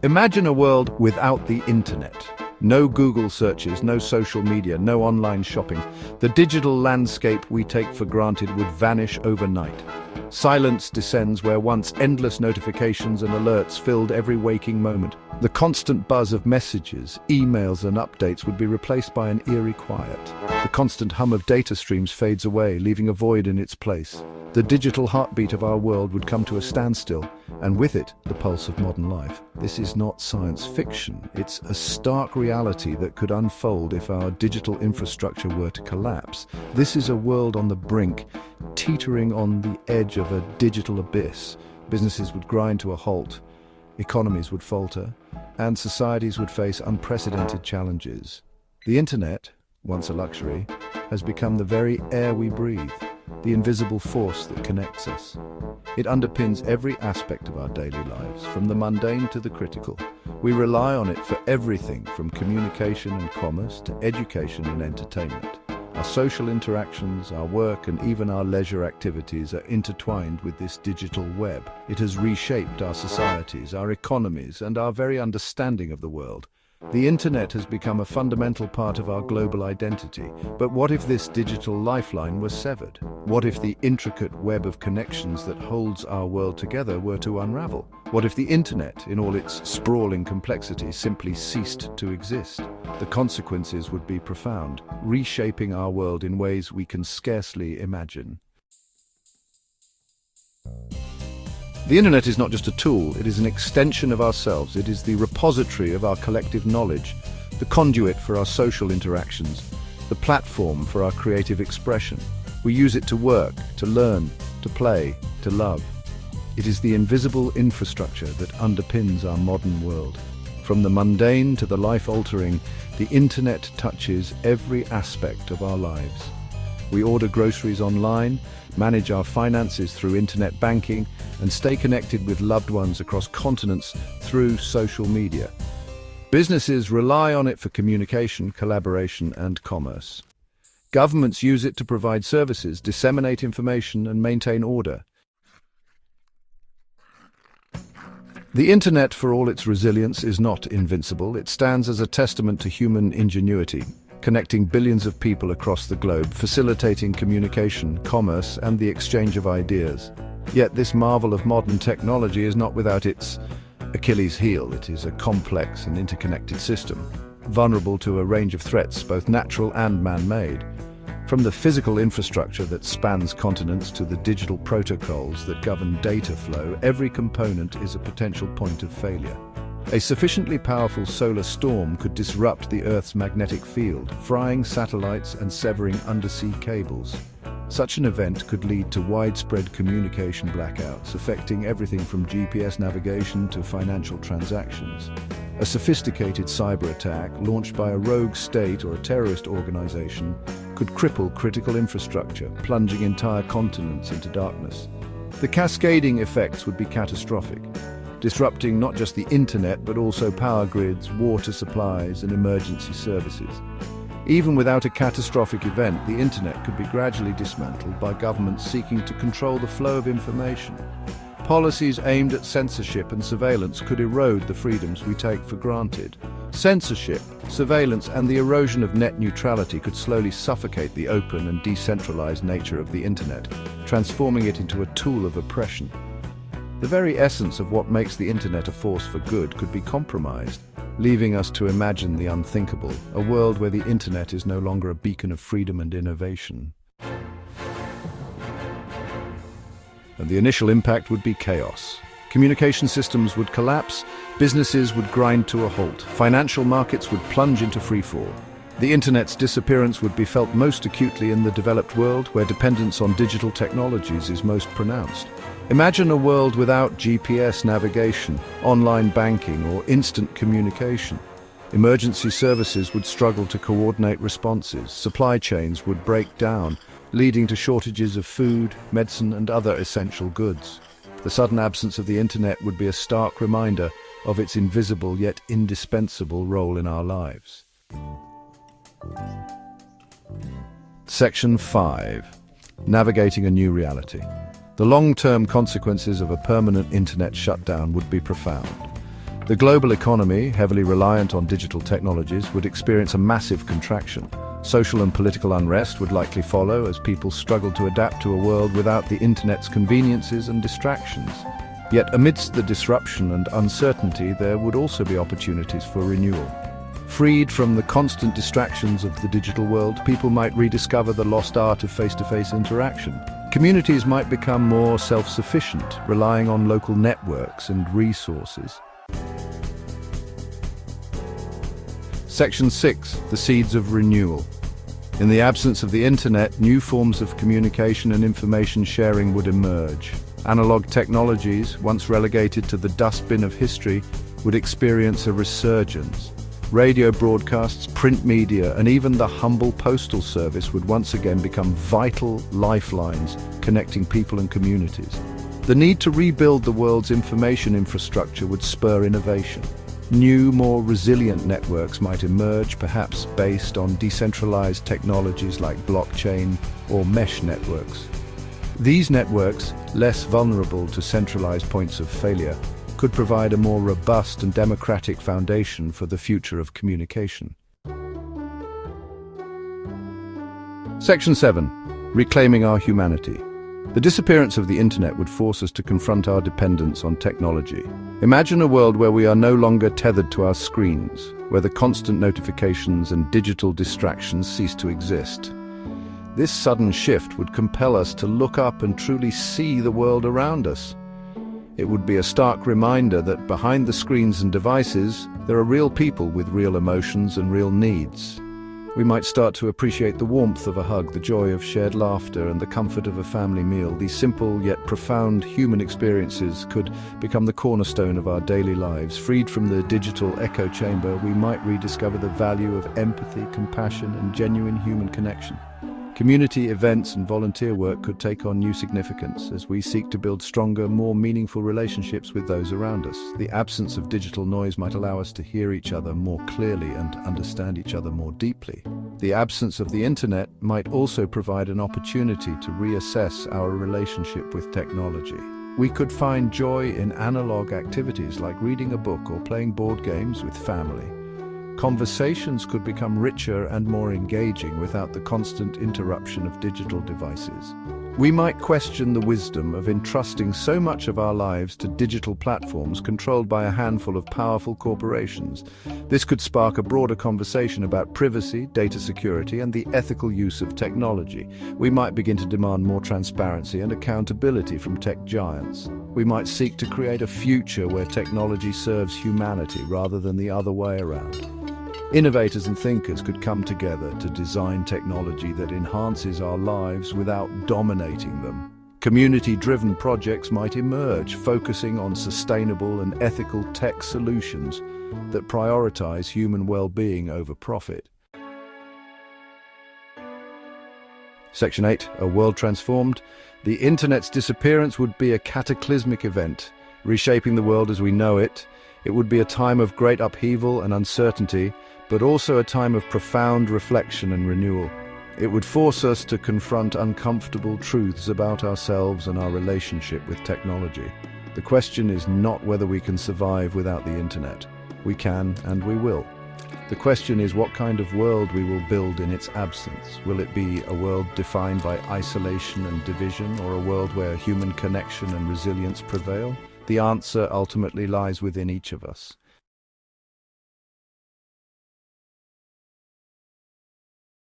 Imagine a world without the internet. No Google searches, no social media, no online shopping. The digital landscape we take for granted would vanish overnight. Silence descends where once endless notifications and alerts filled every waking moment. The constant buzz of messages, emails and updates would be replaced by an eerie quiet. The constant hum of data streams fades away, leaving a void in its place. The digital heartbeat of our world would come to a standstill, and with it, the pulse of modern life. This is not science fiction. It's a stark reality that could unfold if our digital infrastructure were to collapse. This is a world on the brink, teetering on the edge of a digital abyss. Businesses would grind to a halt, economies would falter, and societies would face unprecedented challenges. The internet, once a luxury, has become the very air we breathe, the invisible force that connects us. It underpins every aspect of our daily lives, from the mundane to the critical. We rely on it for everything from communication and commerce to education and entertainment. Our social interactions, our work, and even our leisure activities are intertwined with this digital web. It has reshaped our societies, our economies, and our very understanding of the world. The internet has become a fundamental part of our global identity. But what if this digital lifeline was severed? What if the intricate web of connections that holds our world together were to unravel? What if the internet, in all its sprawling complexity, simply ceased to exist? The consequences would be profound, reshaping our world in ways we can scarcely imagine. The internet is not just a tool, it is an extension of ourselves. It is the repository of our collective knowledge, the conduit for our social interactions, the platform for our creative expression. We use it to work, to learn, to play, to love. It is the invisible infrastructure that underpins our modern world. From the mundane to the life-altering, the internet touches every aspect of our lives. We order groceries online, manage our finances through internet banking, and stay connected with loved ones across continents through social media. Businesses rely on it for communication, collaboration, and commerce. Governments use it to provide services, disseminate information, and maintain order. The internet, for all its resilience, is not invincible. It stands as a testament to human ingenuity, connecting billions of people across the globe, facilitating communication, commerce, and the exchange of ideas. Yet this marvel of modern technology is not without its Achilles heel. It is a complex and interconnected system, vulnerable to a range of threats, both natural and man-made. From the physical infrastructure that spans continents to the digital protocols that govern data flow, every component is a potential point of failure. A sufficiently powerful solar storm could disrupt the Earth's magnetic field, frying satellites and severing undersea cables. Such an event could lead to widespread communication blackouts, affecting everything from GPS navigation to financial transactions. A sophisticated cyber attack, launched by a rogue state or a terrorist organization, could cripple critical infrastructure, plunging entire continents into darkness. The cascading effects would be catastrophic, disrupting not just the internet but also power grids, water supplies, and emergency services. Even without a catastrophic event, the internet could be gradually dismantled by governments seeking to control the flow of information. Policies aimed at censorship and surveillance could erode the freedoms we take for granted. Censorship, surveillance, and the erosion of net neutrality could slowly suffocate the open and decentralized nature of the internet, transforming it into a tool of oppression. The very essence of what makes the internet a force for good could be compromised, leaving us to imagine the unthinkable, a world where the internet is no longer a beacon of freedom and innovation. And the initial impact would be chaos. Communication systems would collapse, businesses would grind to a halt, financial markets would plunge into freefall. The internet's disappearance would be felt most acutely in the developed world, where dependence on digital technologies is most pronounced. Imagine a world without GPS navigation, online banking, or instant communication. Emergency services would struggle to coordinate responses. Supply chains would break down, leading to shortages of food, medicine, and other essential goods. The sudden absence of the internet would be a stark reminder of its invisible yet indispensable role in our lives. Section 5. Navigating a new reality. The The long-term consequences of a permanent internet shutdown would be profound. The global economy, heavily reliant on digital technologies, would experience a massive contraction. Social and political unrest would likely follow as people struggle to adapt to a world without the internet's conveniences and distractions. Yet amidst the disruption and uncertainty, there would also be opportunities for renewal. Freed from the constant distractions of the digital world, people might rediscover the lost art of face-to-face interaction. Communities might become more self-sufficient, relying on local networks and resources. Section 6. The Seeds of Renewal. In the absence of the internet, new forms of communication and information sharing would emerge. Analog technologies, once relegated to the dustbin of history, would experience a resurgence. Radio broadcasts, print media, and even the humble postal service would once again become vital lifelines connecting people and communities. The need to rebuild the world's information infrastructure would spur innovation. New, more resilient networks might emerge, perhaps based on decentralized technologies like blockchain or mesh networks. These networks, less vulnerable to centralized points of failure, could provide a more robust and democratic foundation for the future of communication. Section 7. Reclaiming our humanity. The disappearance of the internet would force us to confront our dependence on technology. Imagine a world where we are no longer tethered to our screens, where the constant notifications and digital distractions cease to exist. This sudden shift would compel us to look up and truly see the world around us. It would be a stark reminder that behind the screens and devices, there are real people with real emotions and real needs. We might start to appreciate the warmth of a hug, the joy of shared laughter, and the comfort of a family meal. These simple yet profound human experiences could become the cornerstone of our daily lives. Freed from the digital echo chamber, we might rediscover the value of empathy, compassion, and genuine human connection. Community events and volunteer work could take on new significance as we seek to build stronger, more meaningful relationships with those around us. The absence of digital noise might allow us to hear each other more clearly and understand each other more deeply. The absence of the internet might also provide an opportunity to reassess our relationship with technology. We could find joy in analog activities like reading a book or playing board games with family. Conversations could become richer and more engaging without the constant interruption of digital devices. We might question the wisdom of entrusting so much of our lives to digital platforms controlled by a handful of powerful corporations. This could spark a broader conversation about privacy, data security, and the ethical use of technology. We might begin to demand more transparency and accountability from tech giants. We might seek to create a future where technology serves humanity rather than the other way around. Innovators and thinkers could come together to design technology that enhances our lives without dominating them. Community-driven projects might emerge, focusing on sustainable and ethical tech solutions that prioritize human well-being over profit. Section 8. A world transformed. The internet's disappearance would be a cataclysmic event, reshaping the world as we know it. It would be a time of great upheaval and uncertainty, but also a time of profound reflection and renewal. It would force us to confront uncomfortable truths about ourselves and our relationship with technology. The question is not whether we can survive without the internet. We can and we will. The question is what kind of world we will build in its absence. Will it be a world defined by isolation and division, or a world where human connection and resilience prevail? The answer ultimately lies within each of us.